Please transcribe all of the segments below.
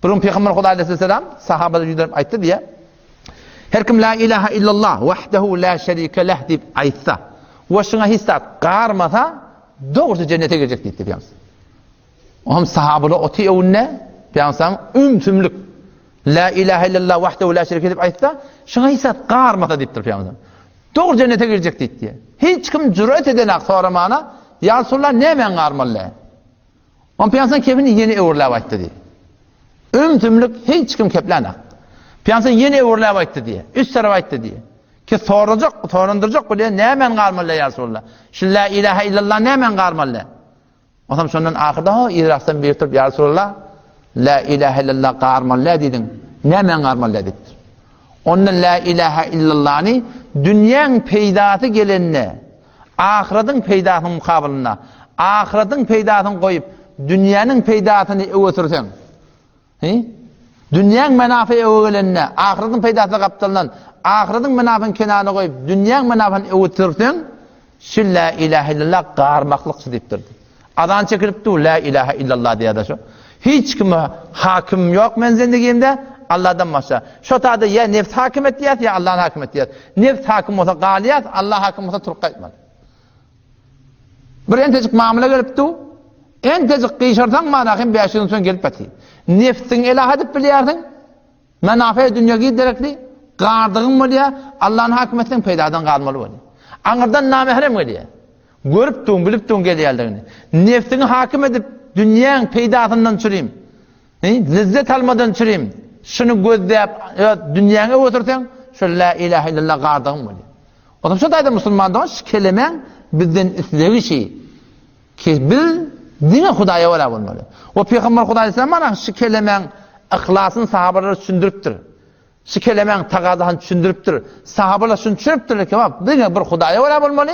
Bunun Peygamber Huda aleyhisselam sahabada yüzlerip ayttı diye. Her kim la ilahe illallah vahdehu la şerike leh deyip aytsa, o şuna hissat qarmasa doğrusu cennete girecek deyip Peygamber. Oğlum sahabada oti evunne Peygamber ümtümlük la ilahe illallah vahdehu la şerike deyip aytsa, şuna hissat qarmasa deyiptir Peygamber. Doğru cennete girecek deyip diye. Hiç kim cüret edenek soramana ya Resulullah ne men qarmalı? On Peygamber kefini yeni evurlap aytdı diye. Ümtümlük hiç kim keplenek. Peygamber yeni evurlap aytdı diye. Üst taraf aytdı diye. Ki sorunduracak böyle ne men qarmalı ya Resulullah? Şu la ilahe illallah ne men qarmalı? O zaman şundan ahirde o idrastan bir turp ya Resulullah la ilahe illallah qarmalı dedin. Ne men qarmalı dedin. Onun la ilahe illallah'ni dünyanın peydatı gelenine, ahiretin peydatının mukabiline, ahiretin peydatını koyup dünyanın peydatını öğütürsen, dünyanın menafı öğülenine, ahiretin peydatı kaptalınan, ahiretin menafını kenarına koyup dünyanın menafını öğütürsen, şu la ilahe illallah qarmaklıkçı deyiptirdi. Adan çekilip du la ilahe illallah diye de şu. Hiç kime hakim yok men zendigimde, Allah'dan başka. Şu tadı ya nefs hakimiyet ya Allah'ın hakimiyet. Nefs hakim olsa galiyat, Allah hakim olsa turuk etmez. Bir entecik mamule gelipti. Entecik kıyışırsan manakın 5 yıl sonra gelip beti. Nefsin ilah edip biliyorsun. Menafeye dünya giderekli. Gardığın mı diye Allah'ın hakimiyetinden peydadan kalmalı oluyor. Anırdan namehrem geliyor. Görüp tuğun, bilip tuğun geliyorlarını. Nefsini hakim edip dünyanın peydatından çüreyim. Lezzet almadan çüreyim. Şunu gözleyip dünyana otursan şu la ilahe illallah qardığın mı diye. O zaman şu dayda Müslümandan şu kelimen bizden isteği şey. Ki biz dine Hudaya vela olmalı. O Peygamber Huda aleyhisselam şu kelimen ihlasın sahabaları sündürüptür. Şu kelimen taqazahını sündürüptür. Sahabalar şunu çürüptür ki dine bir Hudaya vela olmalı.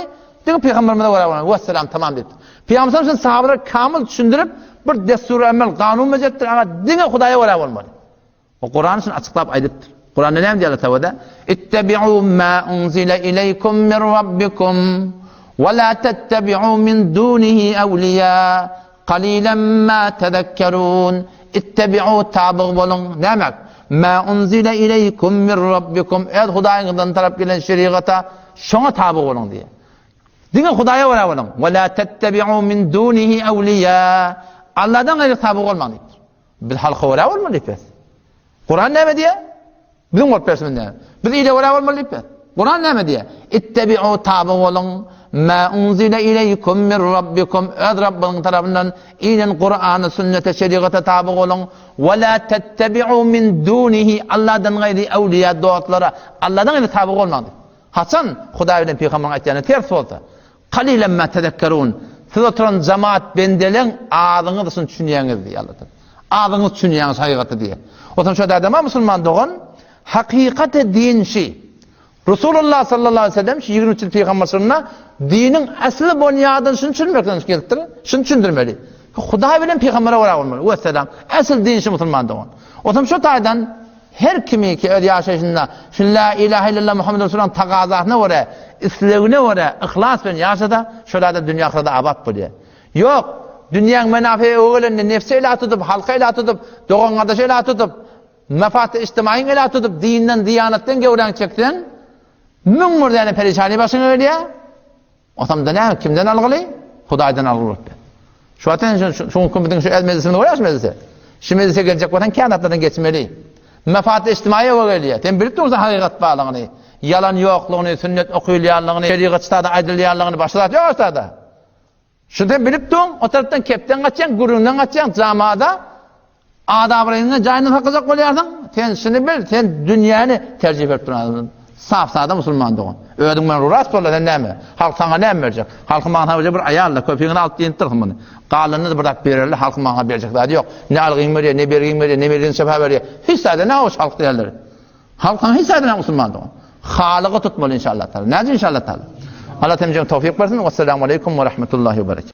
Dine Peygamber'e vela olmalı. Vesselam tamam dedi. Peygamber şu sahabaları kamil sündürüp bir destur emel kanun mecettir ama dine Hudaya vela olmalı. O Kur'an için açıklayıp aydıptır. Kur'an'da ne diyor Allah? İttebi'u ma unzile ileykum min rabbikum ve la tettebi'u min dunihi evliya qalilan ma tezekkerun. İttebi'u tabi olun. Ne demek? Ma unzile ileykum min rabbikum. Evet Hudayı'ndan taraf gelen şeriata şuna tabi olun diye. Dine Hudaya vela olun. Ve la tettebi'u min dunihi evliya. Allah'dan gayrı tabi olmayın. Biz halka vela olmalıyız. Kur'an ne diye? Bizim korkpersiminden. Biz ile vela olmalıyız. Kur'an ne diye? İttebi'u tabi olun. Ma unzile ileykum min rabbikum. Öz Rabbinin tarafından inen Kur'an'ı, sünnete, şeriata tabi olun. Ve la tettebi'u min dunihi. Allah'dan gayri evliya doğatlara. Allah'dan gayri tabi olmadı. Hasan, Hudayı'nın Peygamber'in ayetlerine ters oldu. Qalilan ma tezekkerun. Siz oturan cemaat bendelen ağzını dışını düşünüyorsunuz diye Allah'tan. Ağzını düşünüyorsunuz hakikati diye. O zaman şöyle adama Müslüman doğan, hakikati din şey. Resulullah sallallahu aleyhi ve sellem, 23 yıl Peygamber sınırına, dinin aslı bunyadını şunu düşünmekten gerektirir, şunu düşündürmeli. Huda bilen Peygamber'e vara olmalı, vesselam. Asıl din şey Müslüman doğan. O zaman şu taydan, her kimi ki öyle yaşayışında, şu la ilahe illallah Muhammed Resulullah'ın takazahına vara, İslam'ına vara, ihlas ben yaşada, şöyle da dünya kadar abat buluyor. Yok, dünyanın menafeye oğlanını nefsiyle tutup, halkayla tutup, doğan kardeşiyle tutup, mefatı içtimaiyle tutup, dinden, diyanetten gevren çeksen, mümmürdeni perişani başına öyle ya. O zaman da ne? Kimden algılı? Huday'dan algılı. Şu atın şu hükümetin şu el meclisinde uğraş meclisi. Şu meclise gelecek vatan kâhnatlardan geçmeli. Mefatı içtimaiye öyle. Sen bilip durursan hakikat bağlığını, yalan yokluğunu, sünnet okuyulayanlığını, şeriatçıda aydınlayanlığını başlatıyor ortada. Şuradan bilip durun, o taraftan kepten kaçacaksın, gururundan kaçacaksın, zamada adablarına cahinin hakkıcak oluyorsun. Sen şunu bil, sen dünyanı tercih edip durun. Saf sağda Müslüman doğun. Ödün ben rurat sorular ne mi? Halk sana ne verecek? Halkın bana bir ayarla, köpeğini alt diye indirsin bunu. Qalını da bırak verirler, halkın bana verecekler yok. Ne algın veriyor, ne bergin veriyor, ne verdiğin sefer veriyor. Hiç sayede ne hoş halk değerleri. Halkın hiç sayede ne Müslüman doğun. Halıqı tutmalı inşallah. Ne inşallah. Allah temizliğine tevfik versin. Vesselamu aleyküm ve rahmetullahi ve berekatuhu.